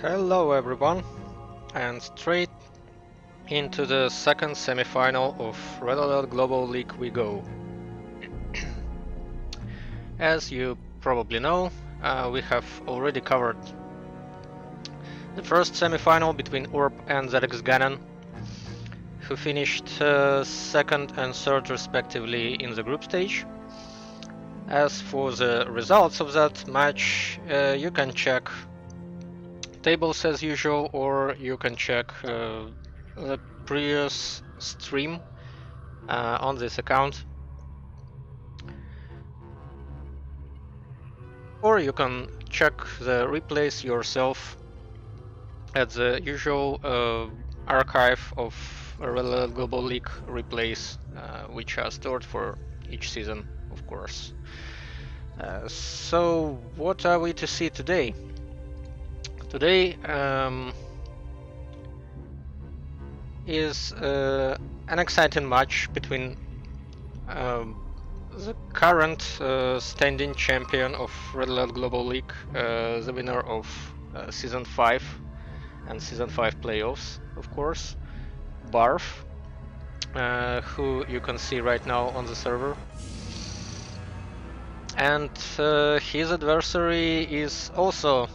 Hello everyone, and straight into the second semi-final of RAGL Global League we go. As you probably know, we have already covered the first semi-final between URP and ZX, who finished second and third respectively in the group stage. As for the results of that match, you can check tables as usual, or you can check the previous stream on this account, or you can check the replays yourself at the usual archive of RAGL Global League replays, which are stored for each season, of course. So what are we to see today? Today is an exciting match between the current standing champion of RAGL Global League, the winner of Season 5 and Season 5 playoffs, of course, Barf, who you can see right now on the server. And his adversary is also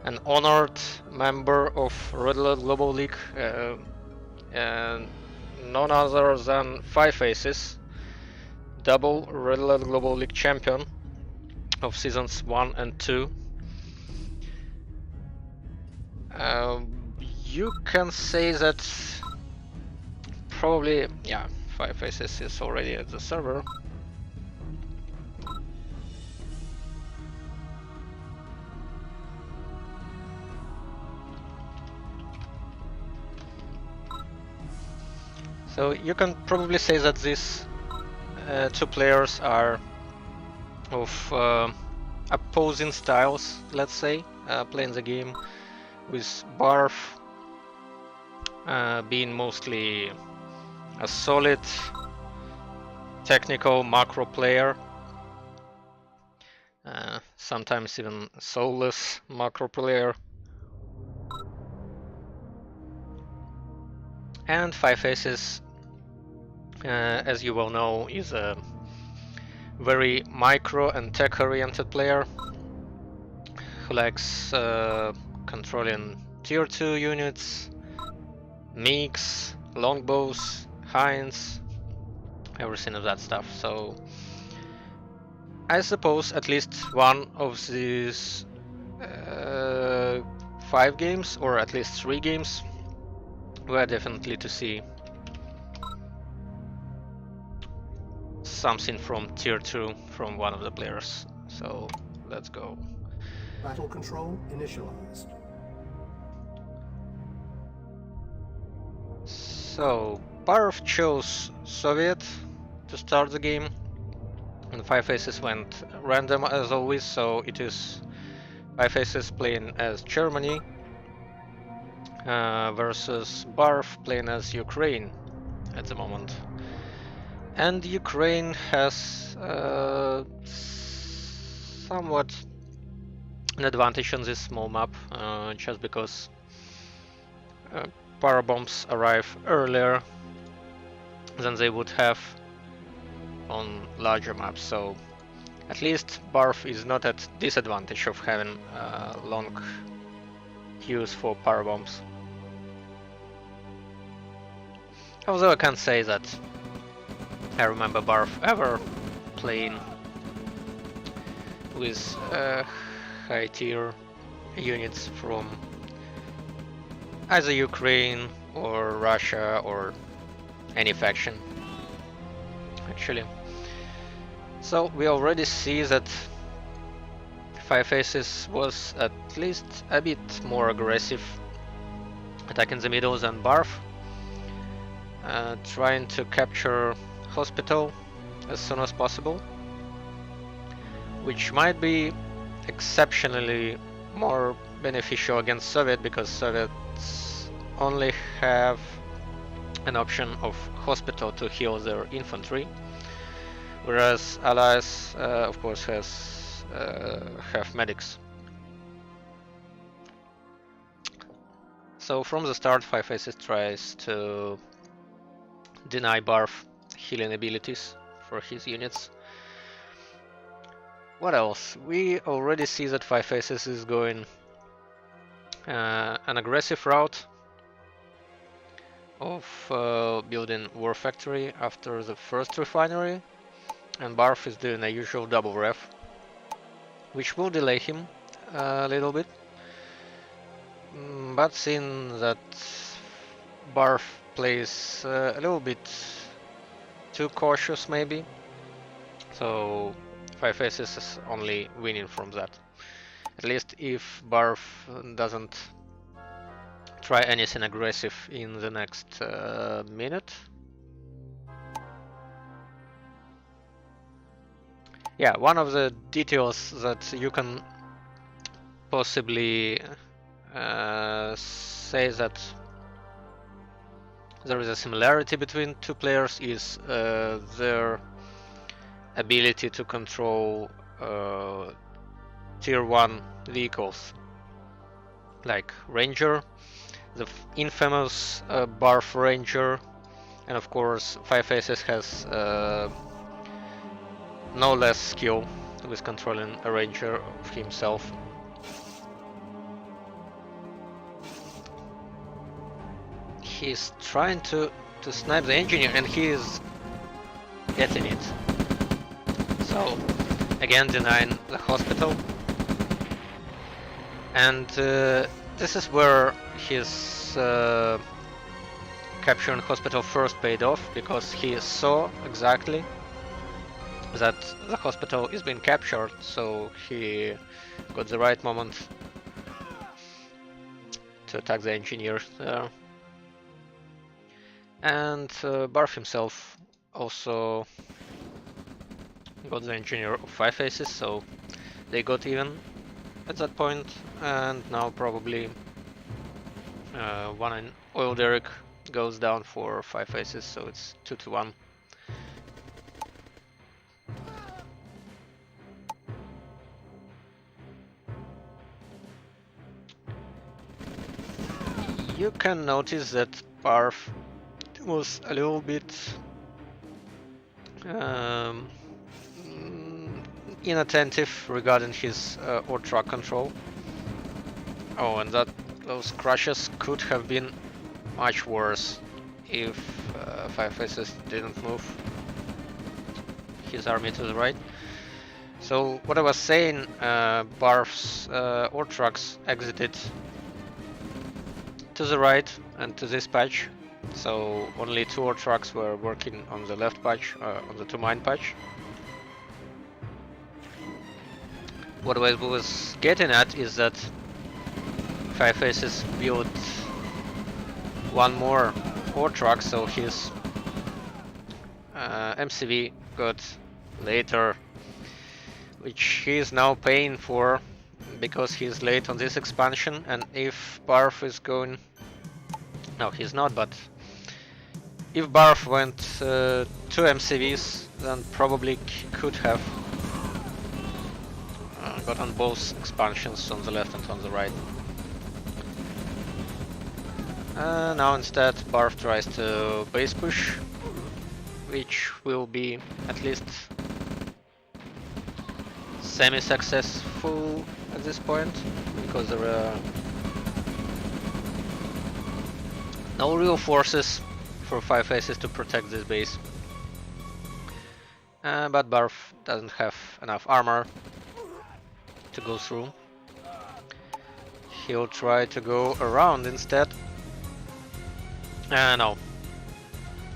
an honored member of RAGL Global League, and none other than Five Aces, double RAGL Global League champion of seasons 1 and 2. You can say that probably, yeah, Five Aces is already at the server. So you can probably say that these two players are of opposing styles, let's say, playing the game, with Barf being mostly a solid technical macro player, sometimes even soulless macro player, and Five Aces, as you well know, is a very micro and tech oriented player who likes controlling tier 2 units, MiGs, longbows, hinds, everything of that stuff. So I suppose at least one of these 5 games, or at least 3 games, we're definitely to see something from tier 2 from one of the players. So let's go. Battle control initialized. So Barf chose Soviet to start the game, and Five Aces went random as always, so it is Five Aces playing as Germany versus Barf playing as Ukraine at the moment. And Ukraine has somewhat an advantage on this small map, just because power bombs arrive earlier than they would have on larger maps. So at least Barf is not at disadvantage of having long queues for power bombs. Although I can't say that I remember Barf ever playing with high tier units from either Ukraine or Russia or any faction, actually. So we already see that Five Aces was at least a bit more aggressive attacking the middle than Barf, trying to capture hospital as soon as possible, which might be exceptionally more beneficial against Soviet, because Soviets only have an option of hospital to heal their infantry, whereas Allies of course have medics. So from the start, Five Faces tries to deny Barf healing abilities for his units. What else? We already see that Five Faces is going an aggressive route of building War Factory after the first refinery, and Barf is doing a usual double ref, which will delay him a little bit. But seeing that Barf plays a little bit too cautious maybe, so Five Faces is only winning from that. At least if Barf doesn't try anything aggressive in the next minute. Yeah, one of the details that you can possibly say that there is a similarity between two players is their ability to control tier 1 vehicles like Ranger, the infamous Barf Ranger, and of course Five Faces has no less skill with controlling a Ranger of himself. He's trying to snipe the engineer and he is getting it. So again denying the hospital. And this is where his capturing hospital first paid off, because he saw exactly that the hospital is being captured, so he got the right moment to attack the engineers there. And Barf himself also got the engineer of Five Faces, so they got even at that point, and now probably one in oil derrick goes down for Five Faces, so it's 2-1. You can notice that Barf was a little bit inattentive regarding his ore truck control. Oh, and those crashes could have been much worse if Five Faces didn't move his army to the right. So what I was saying, Barf's ore trucks exited to the right and to this patch, so only 2 ore trucks were working on the left patch, on the 2 mine patch. What I was getting at is that Five Faces built 1 more ore truck, so his MCV got later, which he is now paying for because he's late on this expansion. And if Barf is going... No, he's not, but if Barf went 2 MCVs, then probably could have got on both expansions, on the left and on the right. Now instead Barf tries to base push, which will be at least semi-successful at this point, because there are no real forces for Five Faces to protect this base. But Barf doesn't have enough armor to go through. He'll try to go around instead. No.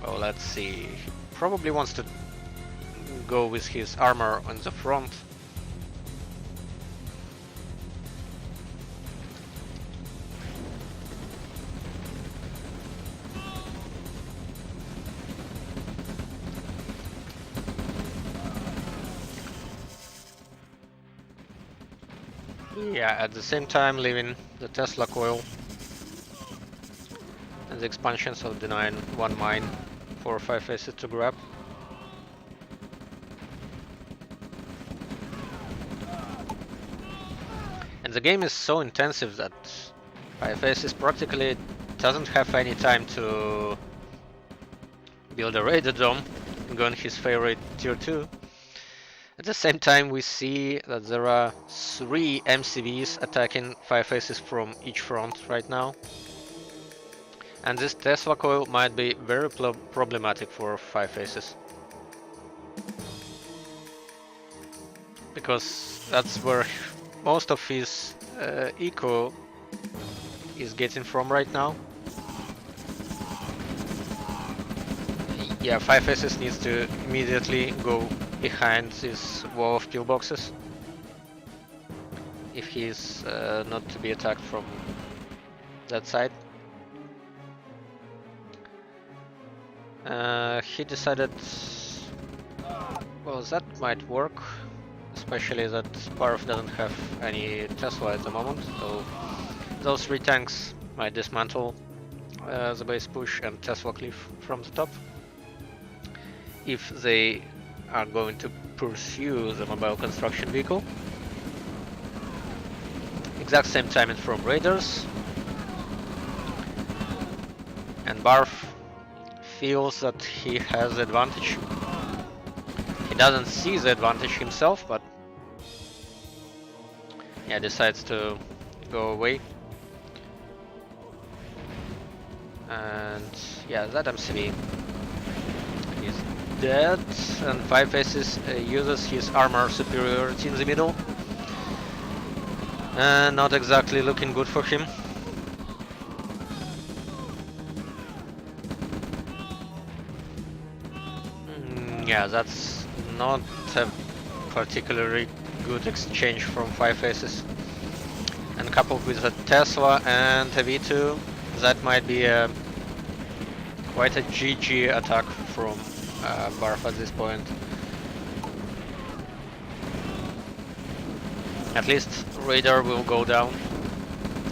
Well, let's see. He probably wants to go with his armor on the front. Yeah, at the same time leaving the Tesla coil and the expansion, so denying 1 mine for Five Faces to grab. And the game is so intensive that Five Aces practically doesn't have any time to build a radar dome, go on his favorite tier 2. At the same time, we see that there are 3 MCVs attacking Five Aces from each front right now. And this Tesla coil might be very problematic for Five Aces. Because that's where most of his eco is getting from right now. Yeah, Five Aces needs to immediately go behind this wall of pillboxes if he's not to be attacked from that side. He decided, well, that might work, especially that Barf doesn't have any Tesla at the moment, so those 3 tanks might dismantle the base push and Tesla cliff from the top. If they are going to pursue the mobile construction vehicle. Exact same timing from Raiders. And Barf feels that he has the advantage. He doesn't see the advantage himself, but yeah, decides to go away. And yeah, that MCV is dead, and Five Aces uses his armor superiority in the middle. Not exactly looking good for him. Yeah, that's not a particularly good exchange from Five Aces. And coupled with a Tesla and a V2, that might be quite a GG attack from Barf at this point. At least Radar will go down,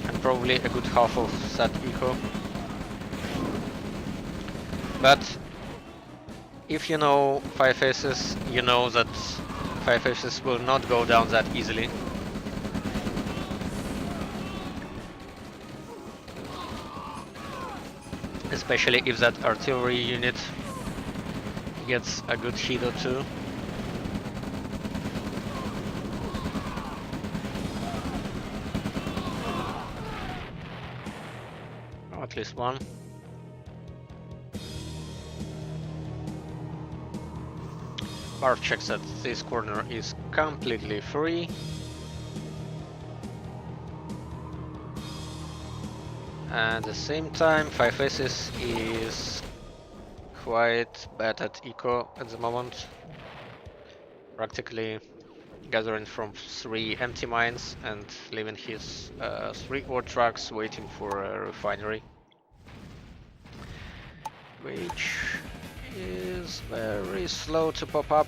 and probably a good half of that eco. But if you know Five Aces, you know that Five Aces will not go down that easily. Especially if that artillery unit gets a good hit or two. Or at least one. Barf checks that this corner is completely free. And at the same time, Five Aces is quite bad at eco at the moment. Practically gathering from 3 empty mines and leaving his 3 ore trucks waiting for a refinery. Which is very slow to pop up.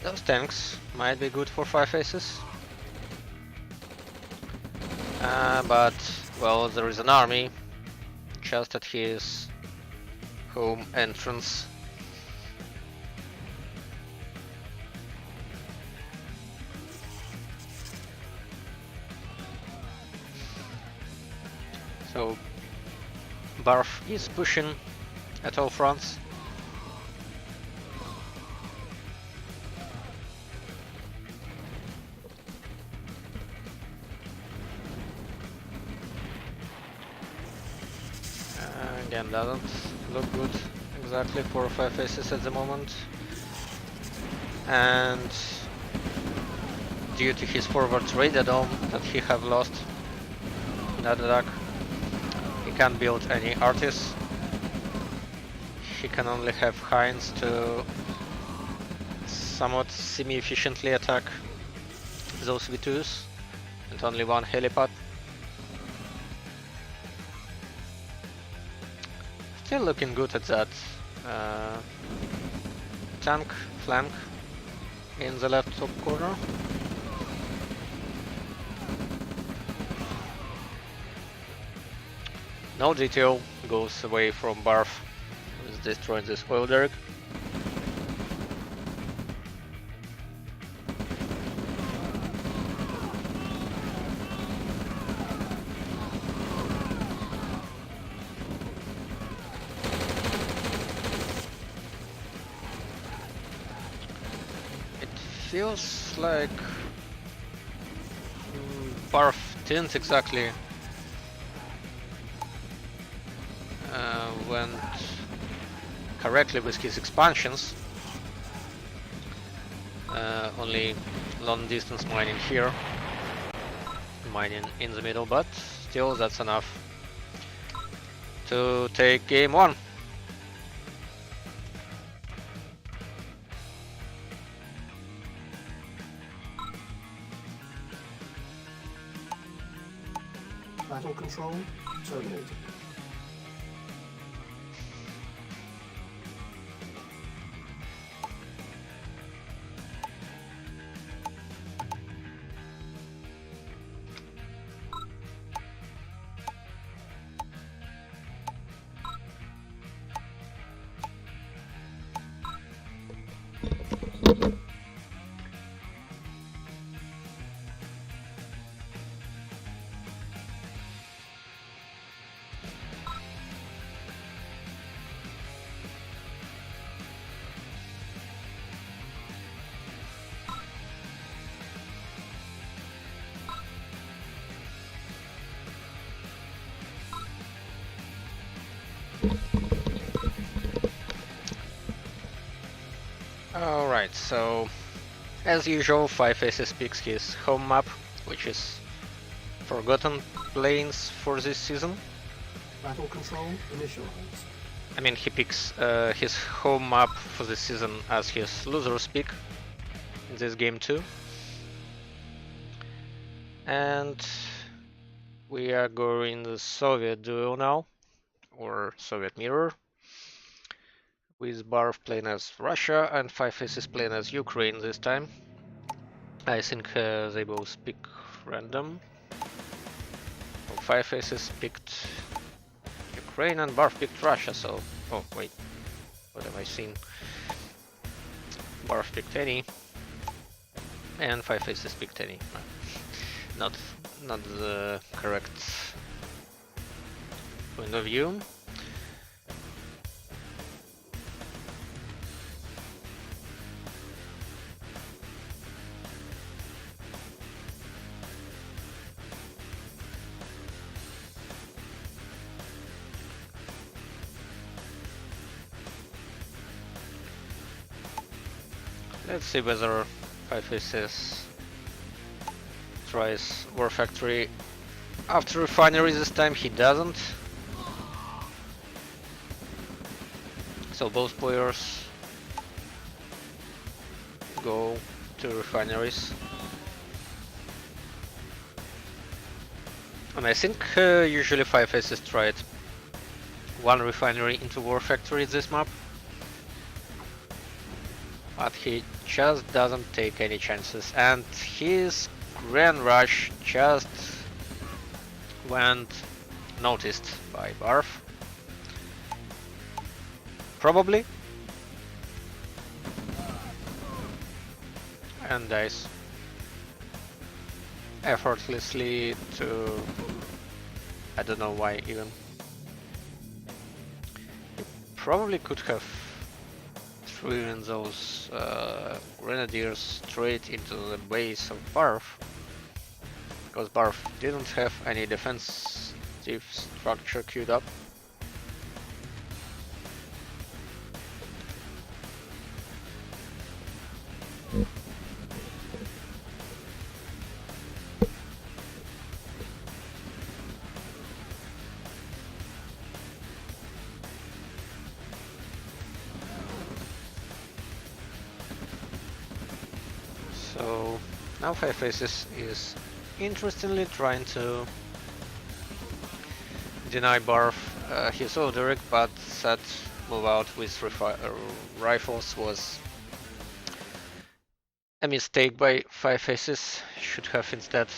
Those tanks might be good for Five Aces. But, well, there is an army just at his home entrance. So, Barf is pushing at all fronts. Again, doesn't look good exactly for Five Aces at the moment. And due to his forward radar dome that he have lost in that attack, he can't build any artists. He can only have Heinz to somewhat semi-efficiently attack those V2s, and only one helipad. Still looking good at that tank flank. in the left top corner. No detail goes away from Barf, who is destroying this oil derrick. It feels like Barf didn't exactly went correctly with his expansions. Only long distance mining here, mining in the middle, but still that's enough to take game 1. Battle control terminated. Alright, so as usual, Five Aces picks his home map, which is Forgotten Plains for this season. Battle control initialized. I mean, he picks his home map for this season as his loser's pick in this game too. And we are going the Soviet duel now, or Soviet mirror, with Barf playing as Russia and Five Aces playing as Ukraine this time. I think they both pick random. Well, Five Aces picked Ukraine and Barf picked Russia, so... Oh, wait. What have I seen? Barf picked any. And Five Aces picked any. Not the correct point of view. Let's see whether Five Aces tries War Factory after refinery. This time he doesn't. So both players go to refineries. And I think usually Five Aces tried one refinery into War Factory this map. But he just doesn't take any chances, and his Grand Rush just went noticed by Barf. Probably. And dies effortlessly to... I don't know why even. He probably could have driven those grenadiers straight into the base of Barf, because Barf didn't have any defensive structure queued up. So now Five Aces is interestingly trying to deny Barf his oil derrick, but that move out with rifles was a mistake by Five Aces. Should have instead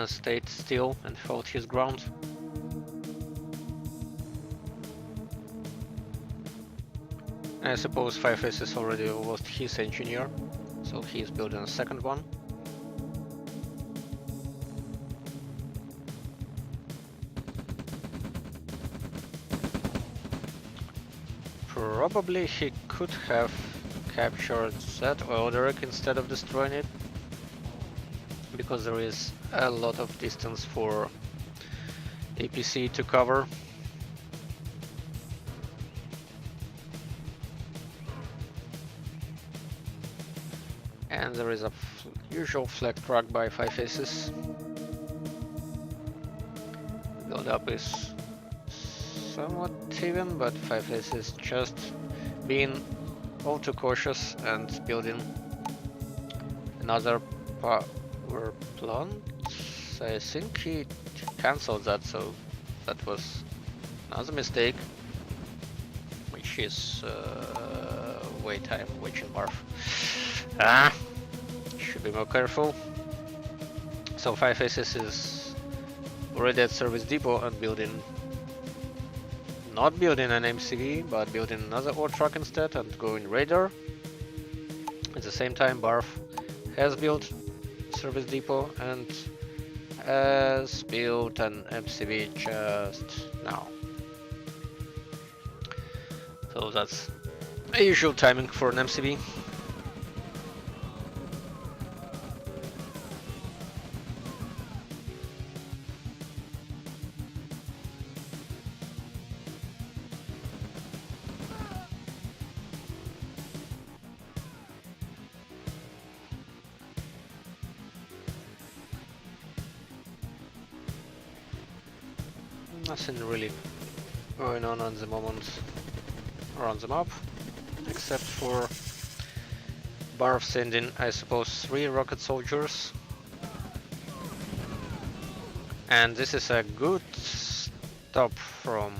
stayed still and held his ground. I suppose Five Aces already lost his engineer, so he is building a second one. Probably he could have captured that oil derrick instead of destroying it, because there is a lot of distance for APC to cover. And there is a usual flag track by Five Aces. Build up is somewhat even, but Five Aces just being all too cautious and building another power plant. I think he cancelled that, so that was another mistake, which is wait, I'm watching Marv. Should be more careful. So Five Aces is already at service depot and not building an MCV, but building another ore truck instead and going radar. At the same time, Barf has built service depot and has built an MCV just now. So that's a usual timing for an MCV. Nothing really going on at the moment around the map, except for Barf sending, I suppose, 3 rocket soldiers. And this is a good stop from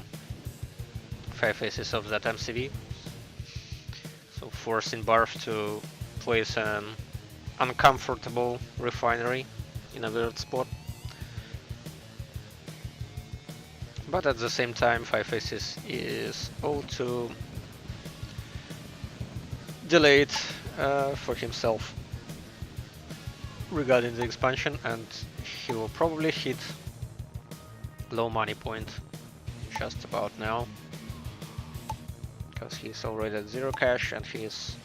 Five Aces of that MCV. So forcing Barf to place an uncomfortable refinery in a weird spot. But at the same time, Five Aces is all too delayed for himself regarding the expansion, and he will probably hit low money point just about now, because he's already at 0 cash and he's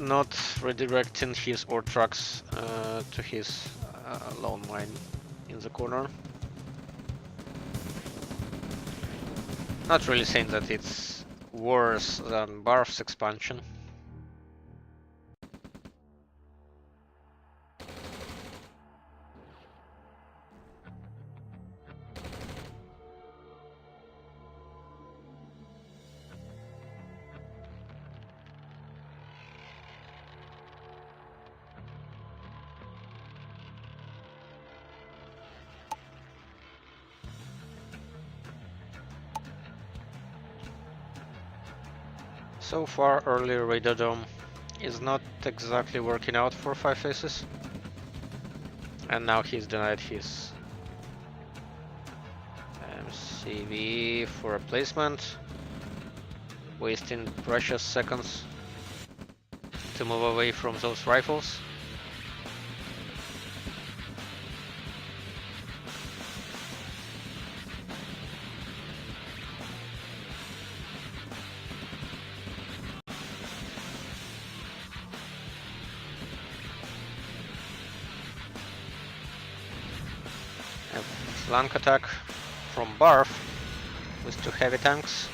not redirecting his ore trucks to his lone mine in the corner. Not really saying that it's worse than Barf's expansion. So far, early Radadome is not exactly working out for Five Aces, and now he's denied his MCV for replacement, wasting precious seconds to move away from those rifles. Flank attack from Barf with 2 heavy tanks,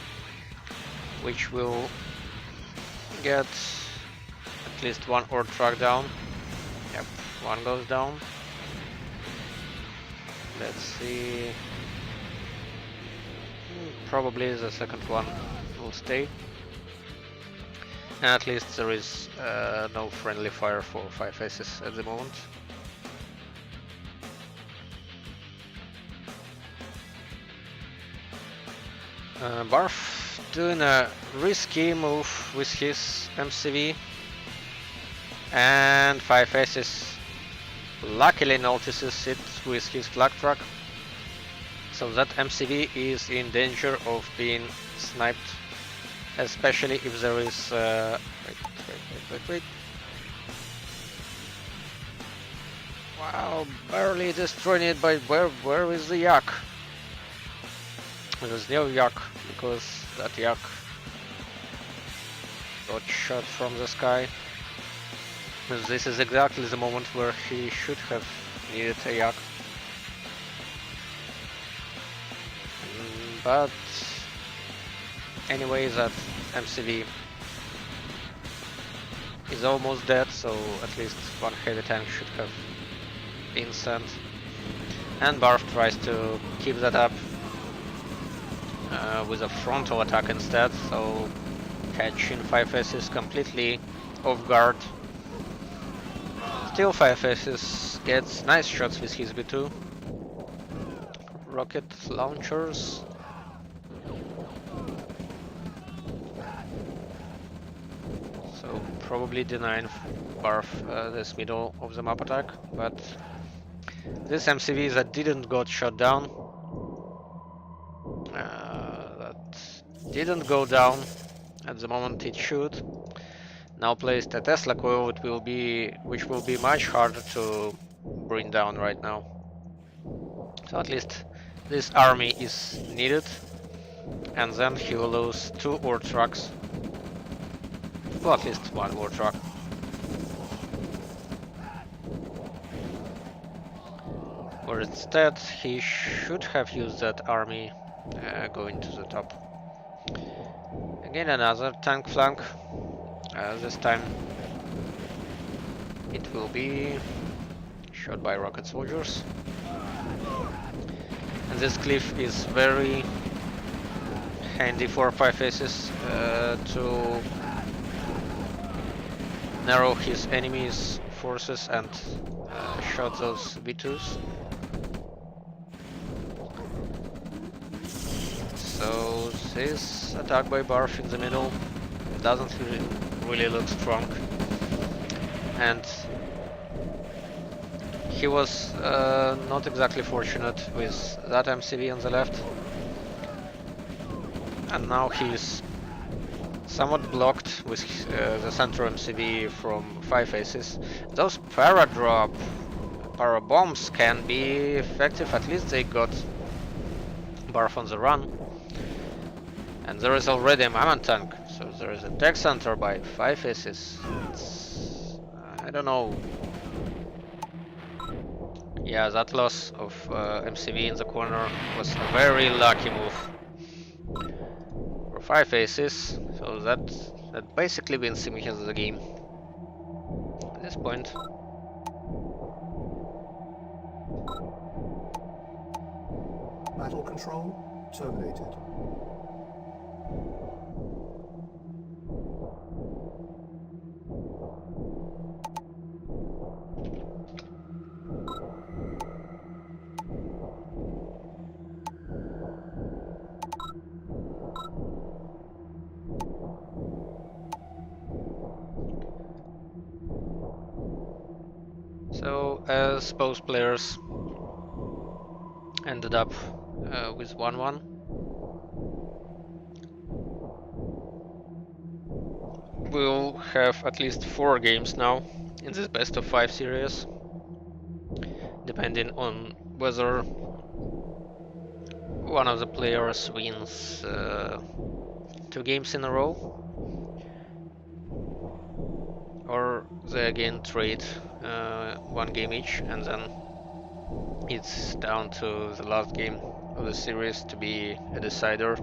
which will get at least 1 ore truck down. Yep, 1 goes down. Let's see. Probably the second one will stay. And at least there is no friendly fire for Five Aces at the moment. Barf doing a risky move with his MCV, and 5 Aces luckily notices it with his flag truck, so that MCV is in danger of being sniped, especially if there is wait. Wow, barely destroying it, but where is the yak? There's no yak, because that yak got shot from the sky. This is exactly the moment where he should have needed a yak. But anyway, that MCV is almost dead, so at least one heavy tank should have been sent. And Barf tries to keep that up with a frontal attack instead, so catching 5 Aces completely off guard. Still 5 Aces gets nice shots with his B2. Rocket launchers. So probably denying Barf this middle of the map attack, but this MCV that didn't got shot down, that didn't go down at the moment it should, now placed a Tesla coil, which will be much harder to bring down right now. So at least this army is needed, and then he will lose 2 ore trucks, well, at least 1 ore truck. Or instead he should have used that army going to the top. Again another tank flank, this time it will be shot by rocket soldiers. And this cliff is very handy for 5 Aces to narrow his enemy's forces and shot those V2s. So this attack by Barf in the middle doesn't really look strong, and he was not exactly fortunate with that MCV on the left, and now he's somewhat blocked with the center MCV from 5 Aces. Those para bombs can be effective, at least they got Barf on the run. And there is already a Mammon tank, so there is a tech center by 5 Aces. I don't know. Yeah, that loss of MCV in the corner was a very lucky move for 5 Aces, so that basically wins him the game at this point. Battle control terminated. So as both players ended up with 1-1, we'll have at least 4 games now in this best of 5 series, depending on whether one of the players wins 2 games in a row, or they again trade 1 game each, and then it's down to the last game of the series to be a decider.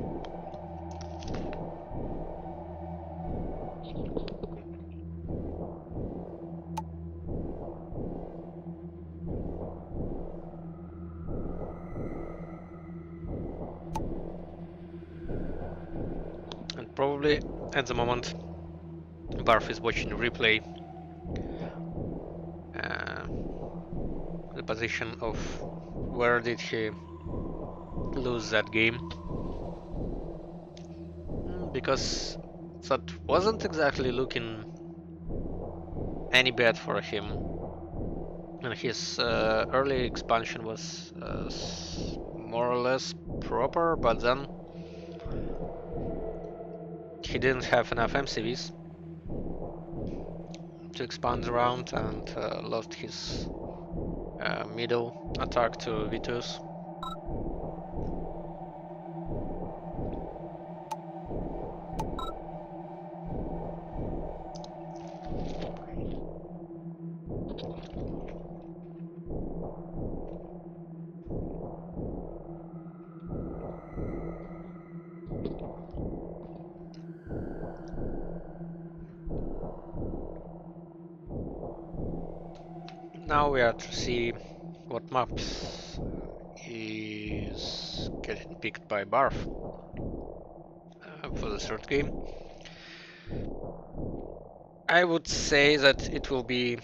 And probably at the moment Barf is watching replay the position of where did he lose that game. because that wasn't exactly looking any bad for him. And his early expansion was more or less proper, but then he didn't have enough MCVs to expand around and lost his middle attack to Vitus. Now we are to see what maps is getting picked by Barf for the third game. I would say that it will be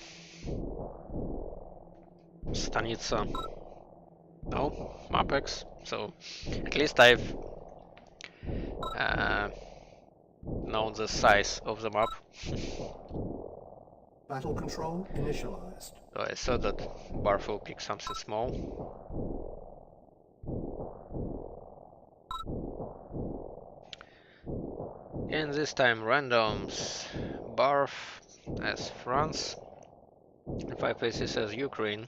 Stanitsa. No, Mapex. So at least I've known the size of the map. Battle control initialized. So I thought that Barf will pick something small. And this time randoms. Barf as France. And 5 faces as Ukraine.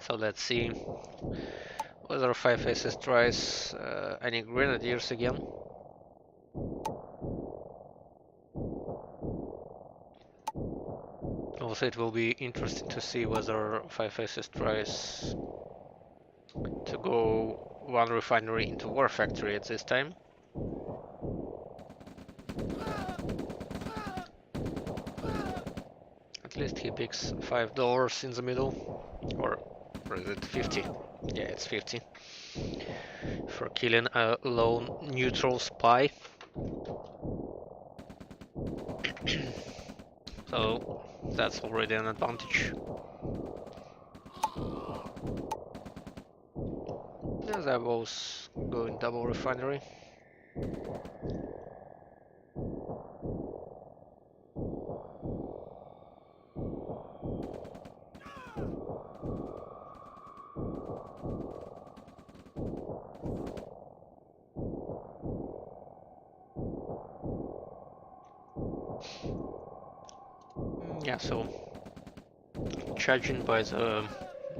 So let's see whether 5 faces tries any grenadiers again. Also, it will be interesting to see whether 5 faces tries to go one refinery into War Factory at this time. At least he picks $5 in the middle, or is it 50? Yeah, it's 50 for killing a lone neutral spy. So that's already an advantage. Yeah, they're both going double refinery. Yeah, so judging by the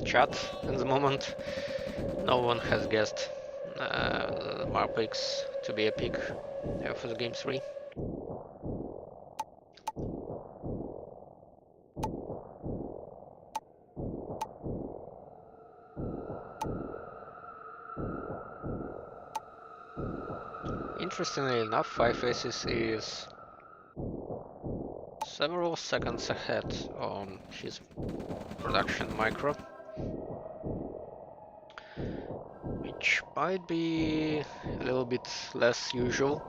chat at the moment, no one has guessed Marpix to be a pick for the game 3. Interestingly enough, 5 faces is several seconds ahead on his production micro, which might be a little bit less usual.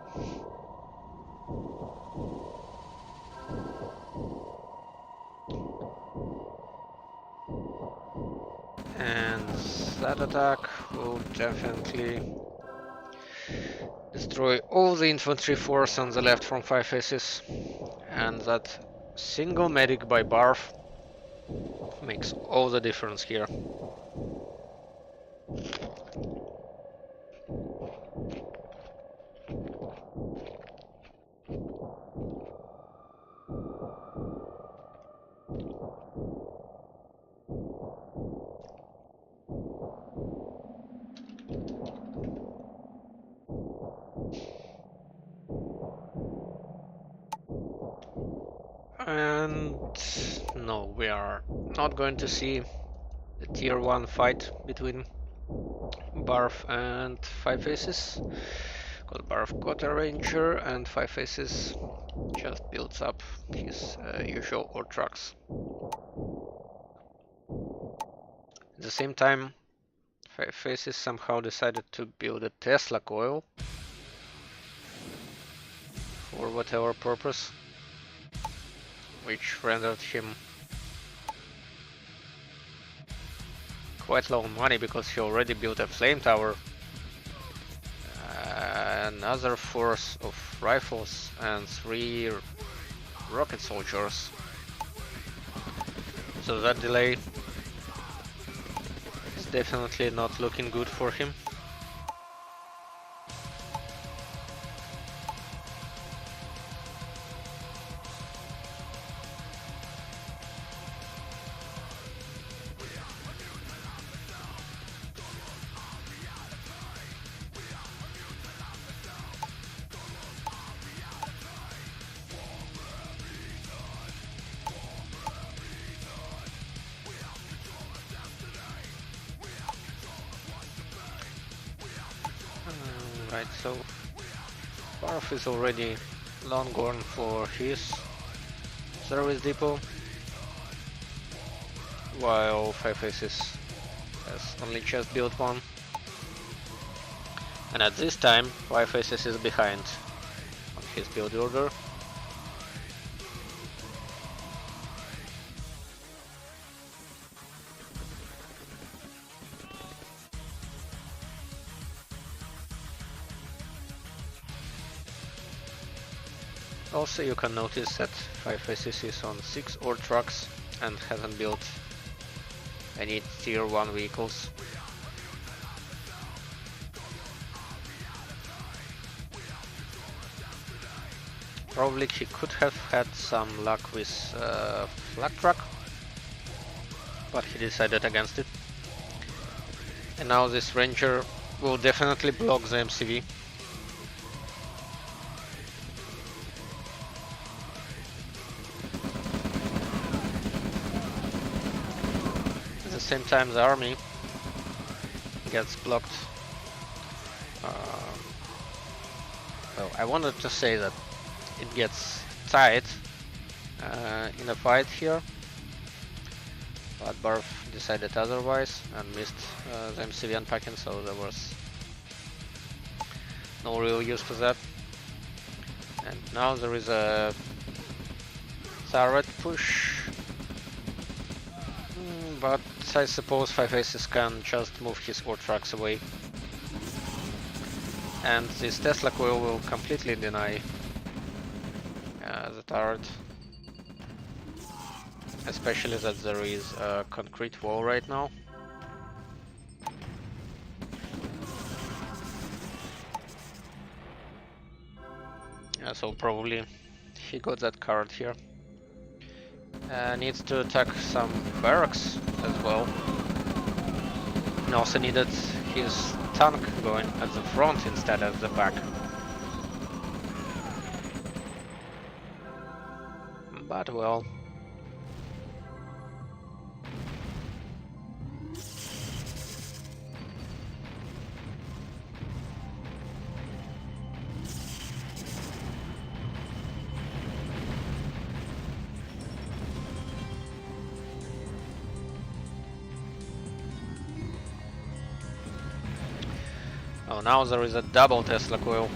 And that attack will definitely destroy all the infantry force on the left from 5 faces, and that single medic by Barf makes all the difference here. And no, we are not going to see the tier 1 fight between Barf and 5 faces, because Barf got a ranger and 5 faces just builds up his usual ore trucks. At the same time, 5 faces somehow decided to build a Tesla coil for whatever purpose, which rendered him quite low on money because he already built a flame tower another force of rifles and 3 rocket soldiers. So that delay is definitely not looking good for him. Right, so Barf is already long gone for his service depot, while Five Faces has only just built one. And at this time, Five Faces is behind on his build order. Also, you can notice that Five Faces is on 6 ore trucks and hasn't built any tier 1 vehicles. Probably he could have had some luck with flag truck, but he decided against it. And now this ranger will definitely block the MCV. At the same time, the army gets blocked. Well, I wanted to say that it gets tight in a fight here, but Barf decided otherwise and missed the MCV unpacking, so there was no real use for that. And now there is a turret push, but I suppose Five Faces can just move his ore trucks away, and this Tesla coil will completely deny the turret, especially that there is a concrete wall right now. So probably he got that card here. Needs to attack some barracks as well. And also needed his tank going at the front instead of the back. But well. Oh, now there is a double Tesla coil.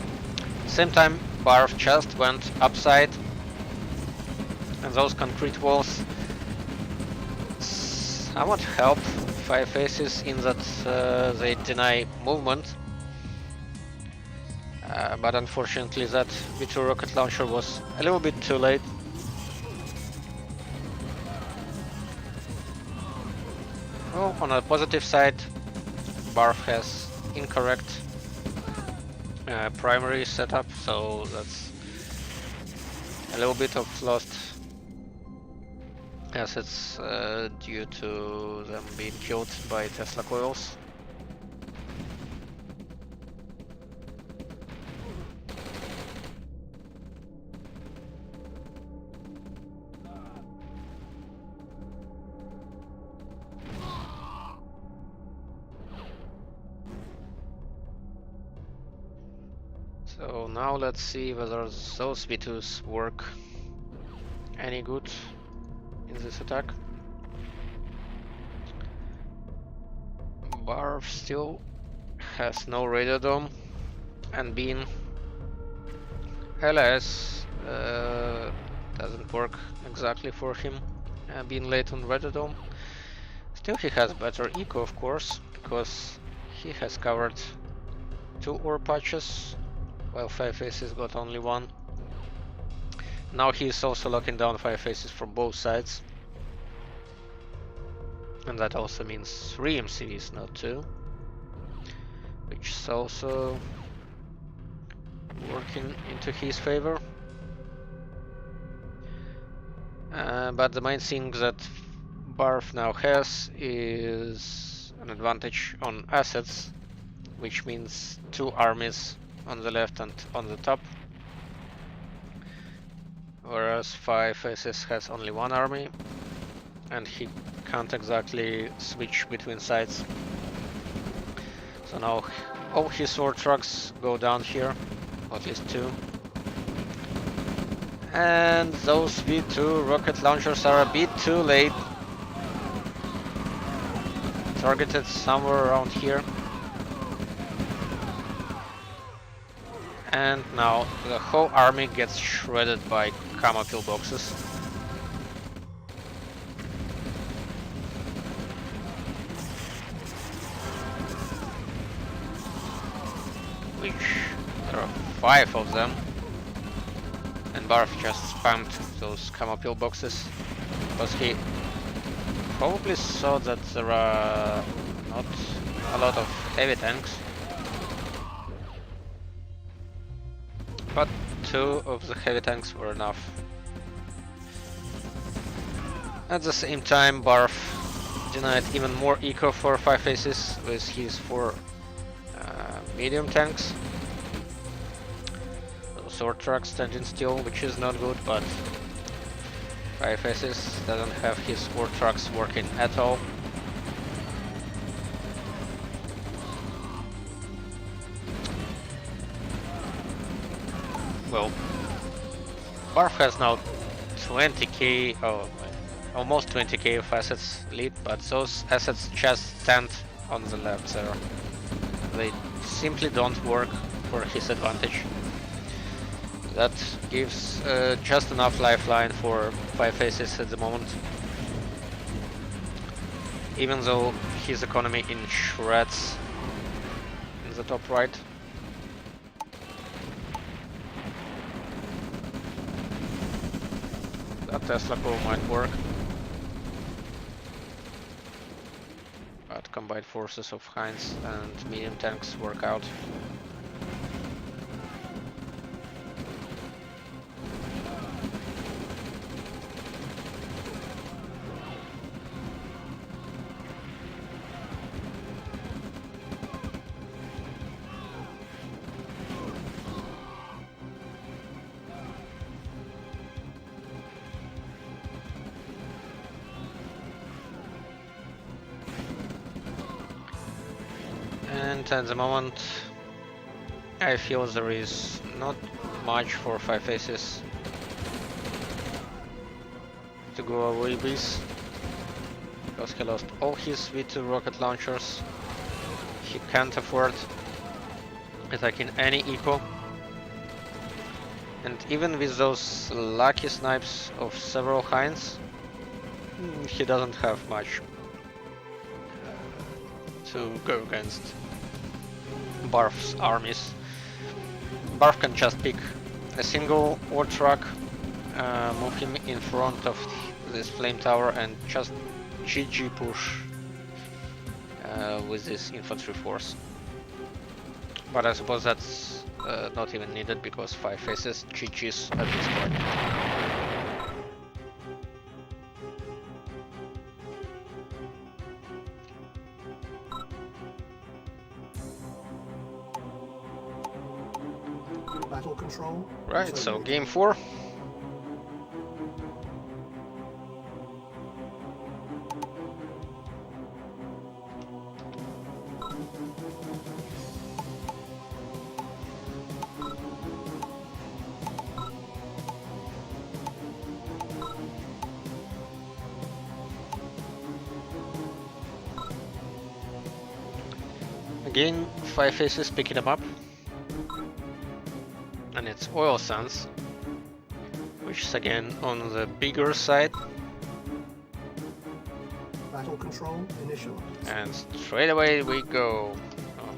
Same time, Barf just went upside, and those concrete walls somewhat help Five Faces in that they deny movement. But unfortunately that V2 rocket launcher was a little bit too late. Well, on a positive side, Barf has incorrect primary setup, so that's a little bit of lost assets due to them being killed by Tesla coils. So now let's see whether those V2s work any good in this attack. Barf still has no radar dome, and Bean LS doesn't work exactly for him, being late on radar dome. Still he has better eco, of course, because he has covered 2 ore patches while Five Faces got only one. Now he's also locking down Five Faces from both sides. And that also means 3 MCVs, not 2. Which is also working into his favor. But the main thing that Barf now has is an advantage on assets, which means 2 armies on the left and on the top. Whereas 5SS has only 1 army, and he can't exactly switch between sides. So now all his sword trucks go down here, or at least 2. And those V2 rocket launchers are a bit too late. Targeted somewhere around here. And now the whole army gets shredded by camo pillboxes. Which there are 5 of them. And Barf just spammed those camo pillboxes because he probably saw that there are not a lot of heavy tanks. But 2 of the heavy tanks were enough. At the same time, Barf denied even more eco for 5 Faces with his 4 medium tanks. Sword trucks standing still, which is not good, but 5 Faces doesn't have his sword trucks working at all. Well, Barf has now 20k, almost 20k of assets lead, but those assets just stand on the left there. They simply don't work for his advantage. That gives just enough lifeline for 5 Faces at the moment. Even though his economy in shreds in the top right. That Tesla core might work. But combined forces of Heinz and medium tanks work out. And at the moment, I feel there is not much for 5 Faces to go away with, because he lost all his V2 rocket launchers. He can't afford attacking any eco, and even with those lucky snipes of several Heinz, he doesn't have much to go against Barf's armies. Barf can just pick a single war truck, move him in front of this flame tower and just GG push with this infantry force. But I suppose that's not even needed because 5 Faces GG's at this point. Battle control. Right, so game 4. Again, 5 Faces picking them up. And it's Oil Sands, which is again on the bigger side. Battle control initialized. And straight away we go. Oh,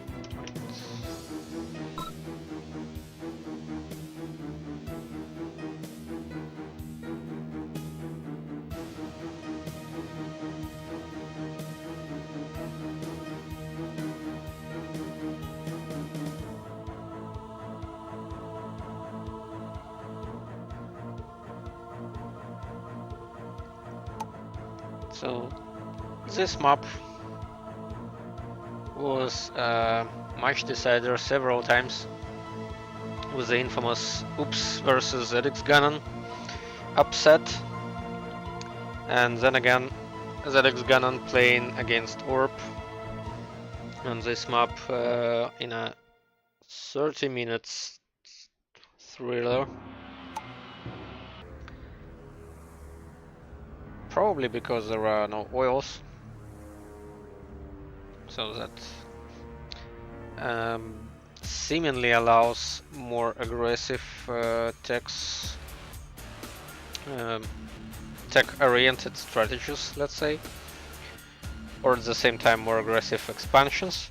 So this map was match decider several times, with the infamous Oops versus ZX Ganon upset, and then again ZX Ganon playing against Orb on this map in a 30 minutes thriller. Probably because there are no oils, so that seemingly allows more aggressive techs, tech-oriented strategies, let's say, or at the same time more aggressive expansions.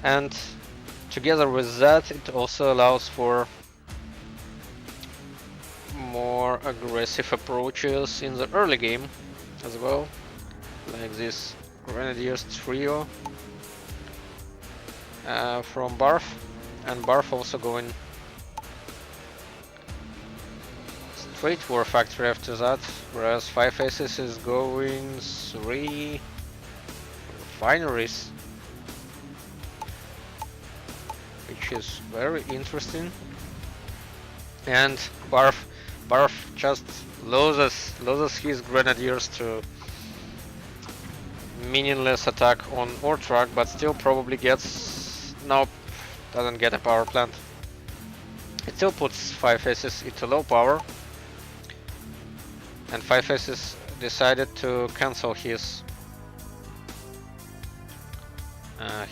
And together with that, it also allows for more aggressive approaches in the early game as well, like this Grenadiers trio from Barf, and Barf also going straight War Factory after that, whereas Five Aces is going 3 refineries, which is very interesting. And Barf just loses his Grenadiers to meaningless attack on ore truck, but still probably gets... nope, doesn't get a power plant. It still puts Five Aces into low power, and Five Aces decided to cancel his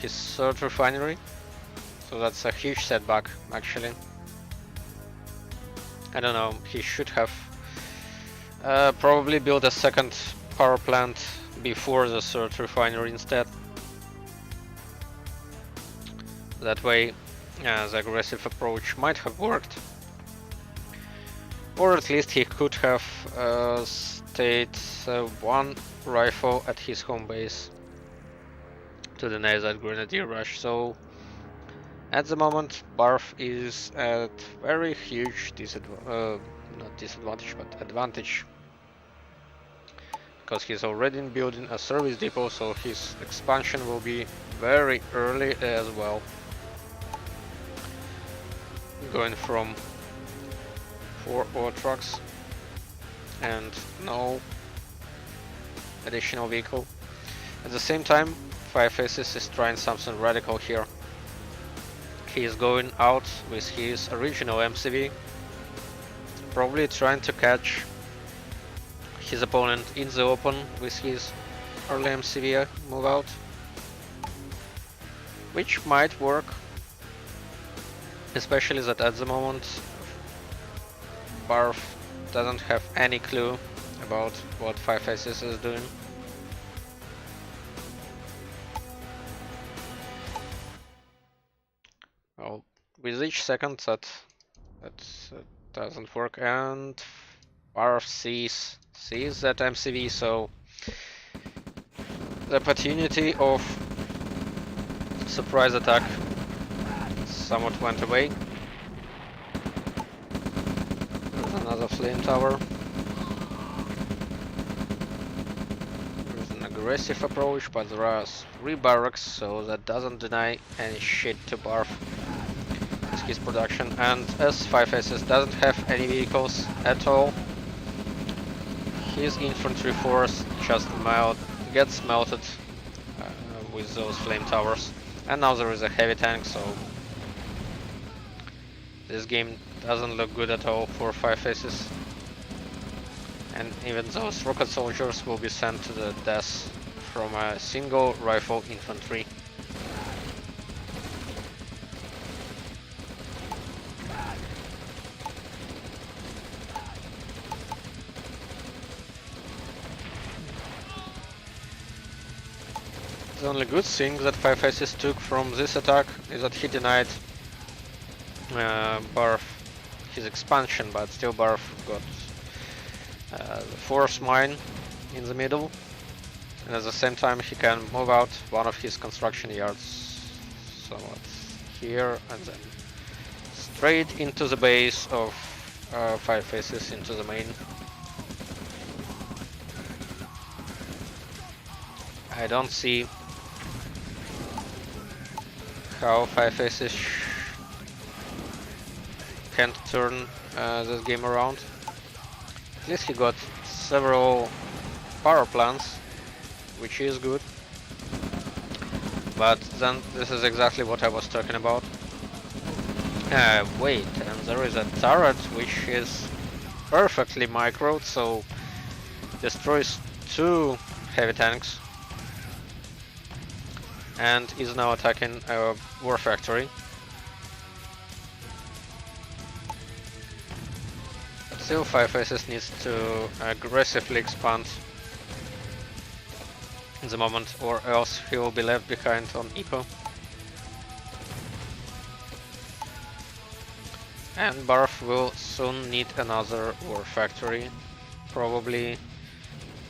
third refinery, so that's a huge setback actually. I don't know, he should have probably built a second power plant before the third refinery instead. That way the aggressive approach might have worked. Or at least he could have stayed one rifle at his home base to deny that Grenadier rush. So at the moment, Barf is at very huge not disadvantage, but advantage, because he's already building a service depot, so his expansion will be very early as well, going from 4 ore trucks and no additional vehicle. At the same time, Five Aces is trying something radical here. He is going out with his original MCV, probably trying to catch his opponent in the open with his early MCV move out, which might work, especially that at the moment Barf doesn't have any clue about what Five Aces is doing. Well, with each second that doesn't work, and Barf sees that MCV, so the opportunity of surprise attack somewhat went away. There's another flame tower. There's an aggressive approach, but there are 3 barracks, so that doesn't deny any shit to Barf. It's his production, and as Five Aces doesn't have any vehicles at all, his infantry force just gets melted with those flame towers. And now there is a heavy tank, so this game doesn't look good at all for Five Aces. And even those rocket soldiers will be sent to the death from a single rifle infantry. The only good thing that Five Aces took from this attack is that he denied Barf his expansion, but still Barf got the force mine in the middle, and at the same time he can move out one of his construction yards somewhat here, and then straight into the base of Five Aces, into the main. I don't see how Five Faces can't turn this game around. At least he got several power plants, which is good. But then this is exactly what I was talking about. Wait, and there is a turret which is perfectly microed, so destroys 2 heavy tanks and is now attacking a war factory. Still, Five Faces needs to aggressively expand in the moment, or else he will be left behind on Eco. And Barf will soon need another war factory, probably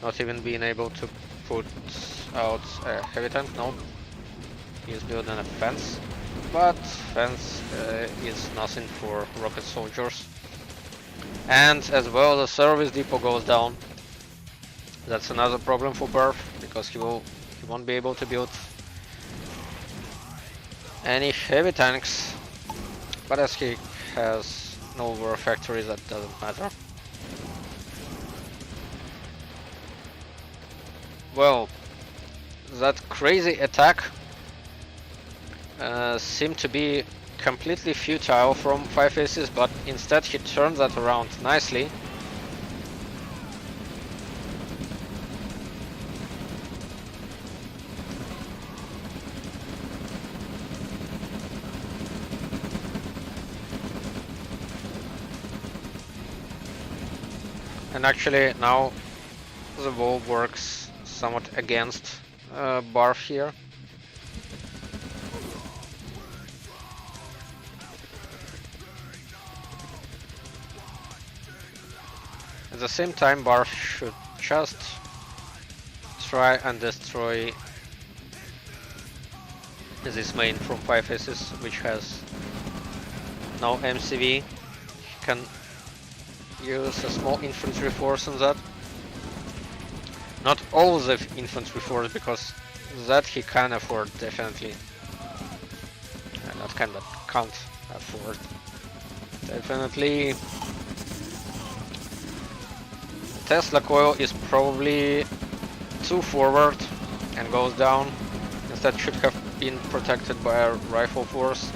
not even being able to put out a heavy tank. No, he's building a fence, but fence is nothing for rocket soldiers. And as well, the service depot goes down. That's another problem for Barf, because he won't be able to build any heavy tanks. But as he has no war factory, that doesn't matter. Well, that crazy attack seemed to be completely futile from Five Faces, but instead he turned that around nicely. And actually now the wall works somewhat against Barf here. At the same time, Barf should just try and destroy this main from Five Faces, which has no MCV. He can use a small infantry force on that. Not all the infantry force, because that he can afford, definitely. Not can, but can't afford. Definitely. Tesla coil is probably too forward and goes down. Instead should have been protected by a rifle force.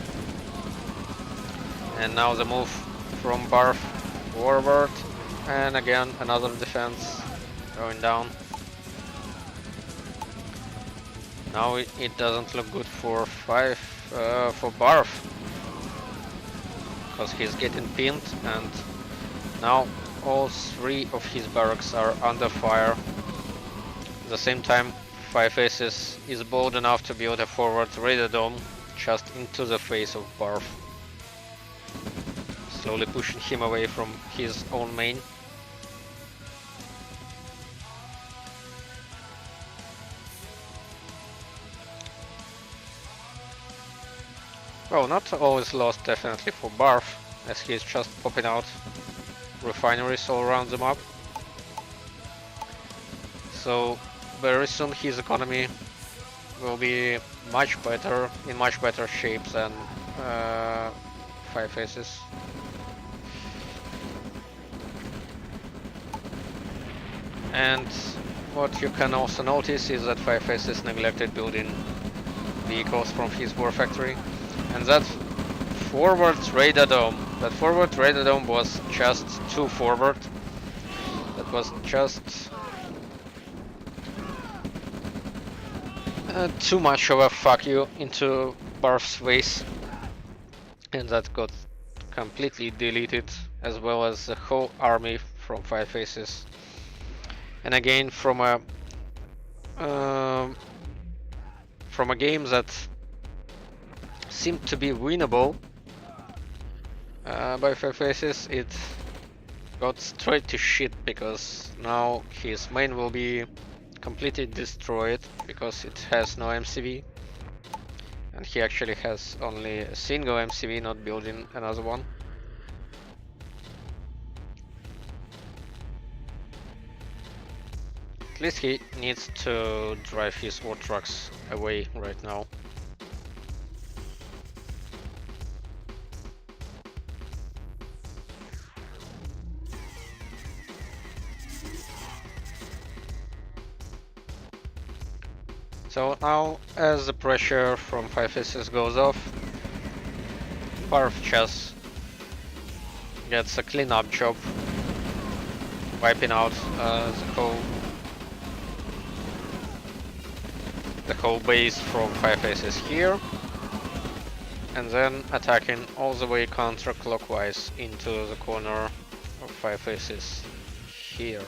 And now the move from Barf forward, and again another defense going down. Now it doesn't look good for Barf, because he's getting pinned, and now all 3 of his barracks are under fire. At the same time, Five Faces is bold enough to build a forward radar dome just into the face of Barf, slowly pushing him away from his own main. Well, not all is lost definitely for Barf, as he is just popping out refineries all around the map. So very soon his economy will be much better, in much better shape than Five Faces. And what you can also notice is that Five Faces neglected building vehicles from his war factory, and that forward radar dome was just too forward. That was just too much of a fuck you into Barf's face, and that got completely deleted, as well as the whole army from Five Faces. And again, from a game that seemed to be winnable by Five Faces, it got straight to shit, because now his main will be completely destroyed because it has no MCV, and he actually has only a single MCV, not building another one. At least he needs to drive his war trucks away right now. So now, as the pressure from 5 aces goes off, Barf just gets a cleanup job, wiping out the whole base from 5 aces here, and then attacking all the way counterclockwise into the corner of 5 aces here.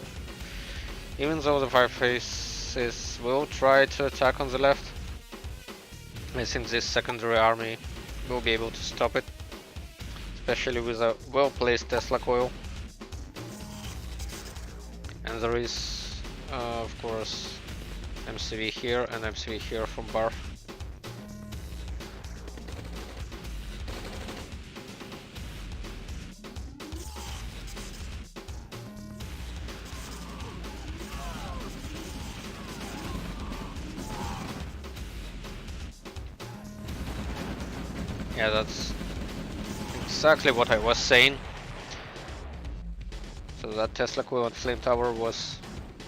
Even though the 5 aces will try to attack on the left, I think this secondary army will be able to stop it, especially with a well-placed Tesla coil. And there is, of course, MCV here and MCV here from Barf. Yeah, that's exactly what I was saying. So that Tesla coil at Flame Tower was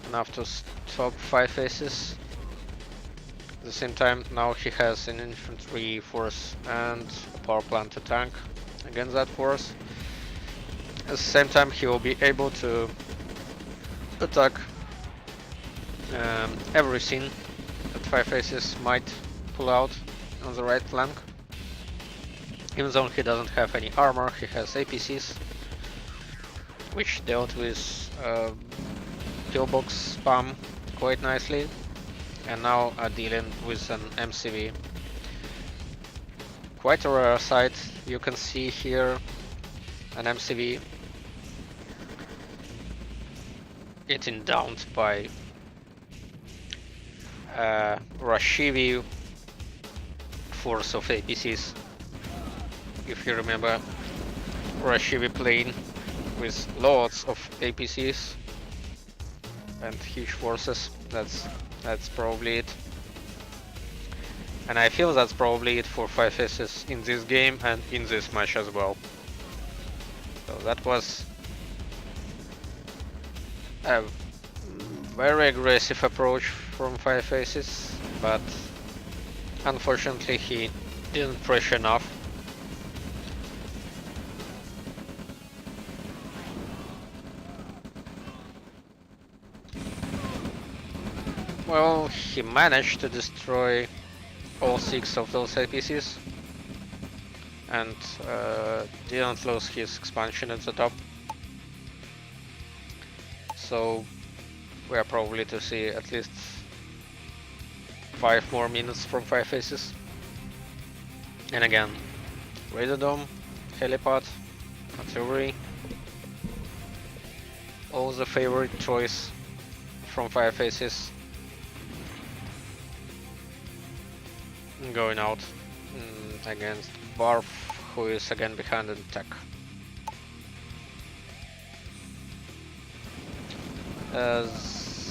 enough to stop 5 aces. At the same time, now he has an infantry force and a power plant to tank against that force. At the same time, he will be able to attack everything that 5 aces might pull out on the right flank. Even though he doesn't have any armor, he has APCs, which dealt with pillbox spam quite nicely, and now are dealing with an MCV. Quite a rare sight. You can see here an MCV getting downed by Rashivi force of APCs. If you remember, Rashivi playing with lots of APCs and huge forces, that's probably it. And I feel that's probably it for 5 aces in this game and in this match as well. So that was a very aggressive approach from 5 aces, but unfortunately he didn't pressure enough. Well, he managed to destroy all 6 of those APCs and didn't lose his expansion at the top. So we are probably to see at least 5 more minutes from 5 aces. And again, Radar Dome, Helipad, Artillery, all the favorite choice from 5 aces. Going out against Barf, who is again behind in tech.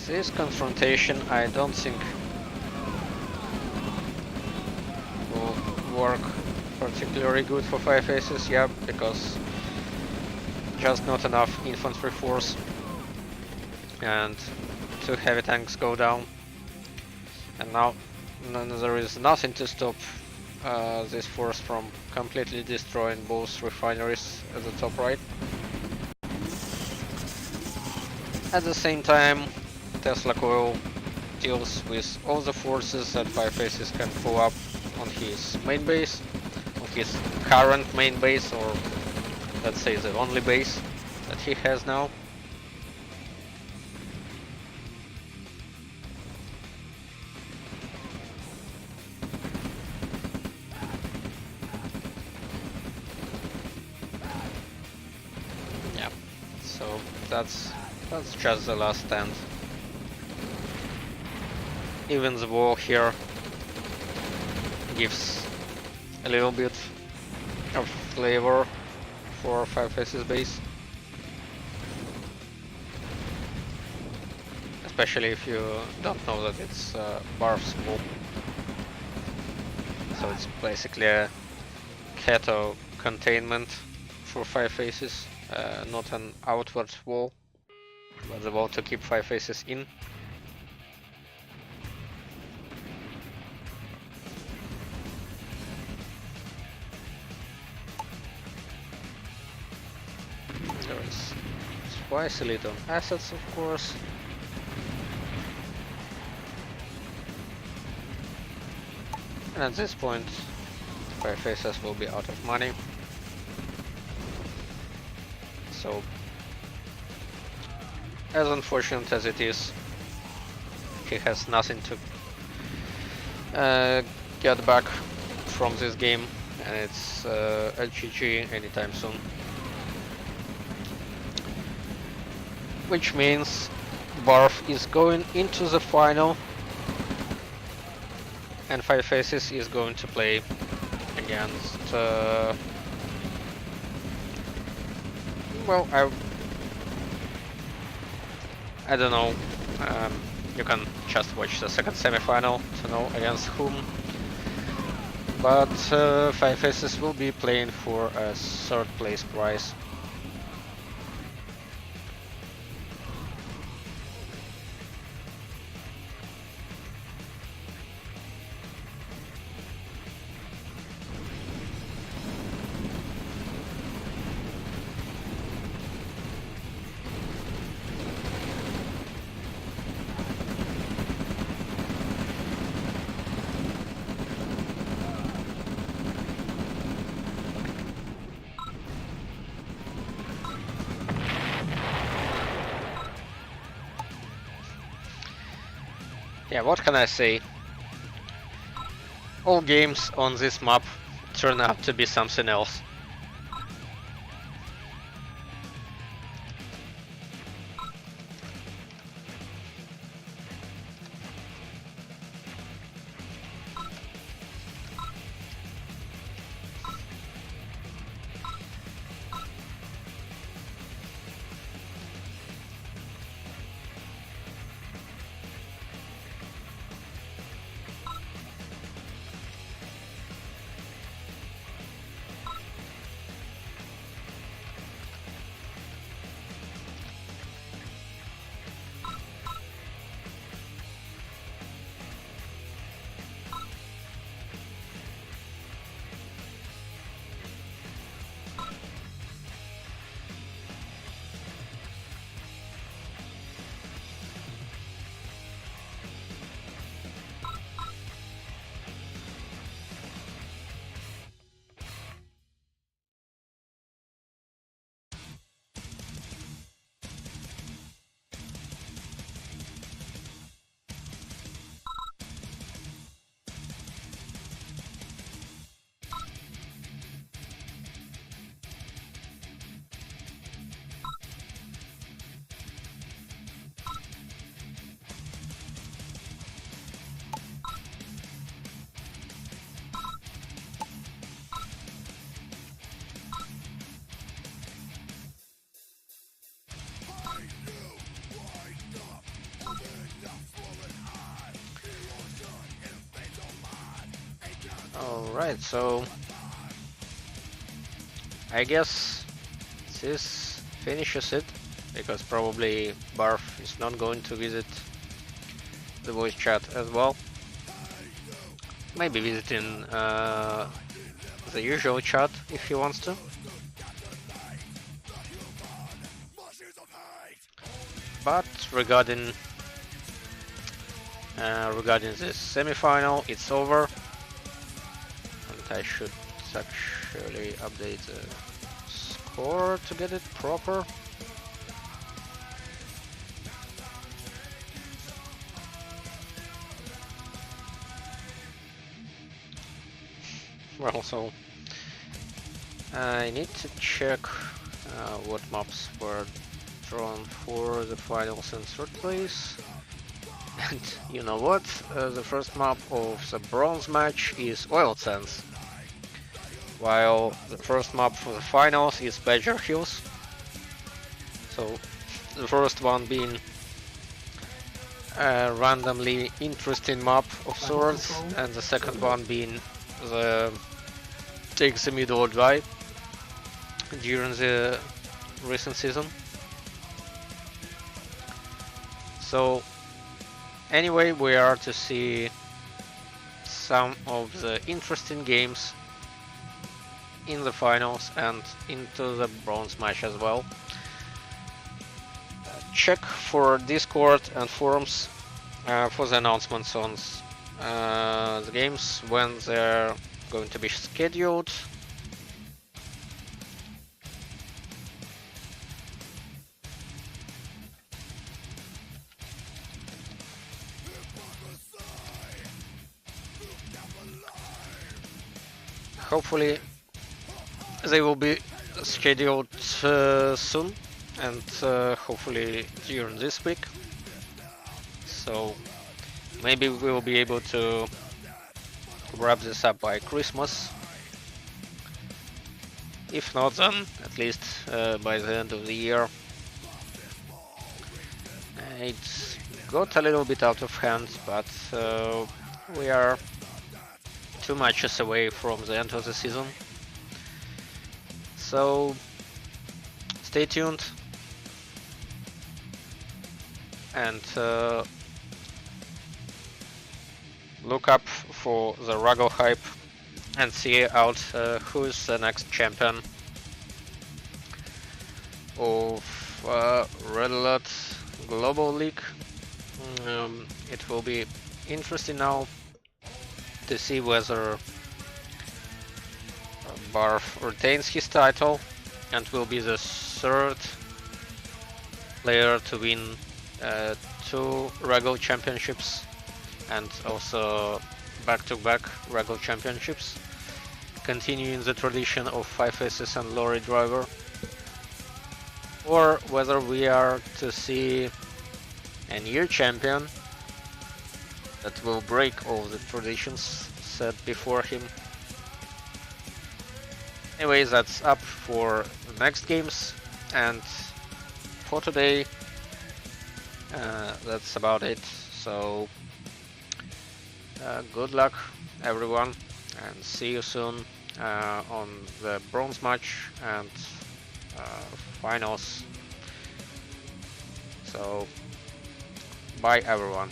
This confrontation I don't think will work particularly good for 5 aces, yeah, because just not enough infantry force and 2 heavy tanks go down, and now there is nothing to stop this force from completely destroying both refineries at the top right. At the same time, Tesla Coil deals with all the forces that 5 aces can pull up on his main base, on his current main base, or let's say the only base that he has now. So that's just the last stand. Even the wall here gives a little bit of flavor for 5 aces base. especially if you don't know that it's Barf's wall. So it's basically a Kato containment for 5 faces, not an outward wall, but the wall to keep 5 faces in. There is twice elite on assets, of course. And at this point, 5 faces will be out of money. So, as unfortunate as it is, he has nothing to get back from this game, and it's a GG anytime soon. Which means Barf is going into the final, and 5 faces is going to play against well, I don't know. You can just watch the second semifinal to know against whom. But 5 faces will be playing for a 3rd place prize. Yeah, what can I say? All games on this map turn out to be something else. Alright, so I guess this finishes it, because probably Barf is not going to visit the voice chat as well. Maybe visiting the usual chat if he wants to. But regarding this semi-final, it's over. I should actually update the score to get it proper. Well, so I need to check what maps were drawn for the finals and 3rd place. And you know what? The first map of the bronze match is Oil Sands, while the first map for the finals is Badger Hills. So the first one being randomly interesting map of sorts, and the second one being the take the middle guy during the recent season. So anyway, we are to see some of the interesting games in the finals and into the bronze match as well. Check for Discord and forums for the announcements on the games when they're going to be scheduled. Hopefully they will be scheduled soon, and hopefully during this week. So maybe we will be able to wrap this up by Christmas. If not, then at least by the end of the year. It's got a little bit out of hand, but we are 2 matches away from the end of the season. So stay tuned and look up for the RAGL hype and see out who's the next champion of Red Alert Global League. It will be interesting now to see whether Barf retains his title and will be the 3rd player to win 2 RAGL championships and also back-to-back RAGL championships, continuing the tradition of 5 aces and lorry driver, or whether we are to see a new champion that will break all the traditions set before him. Anyway, that's up for the next games, and for today that's about it. So good luck everyone, and see you soon on the bronze match and finals. So bye everyone.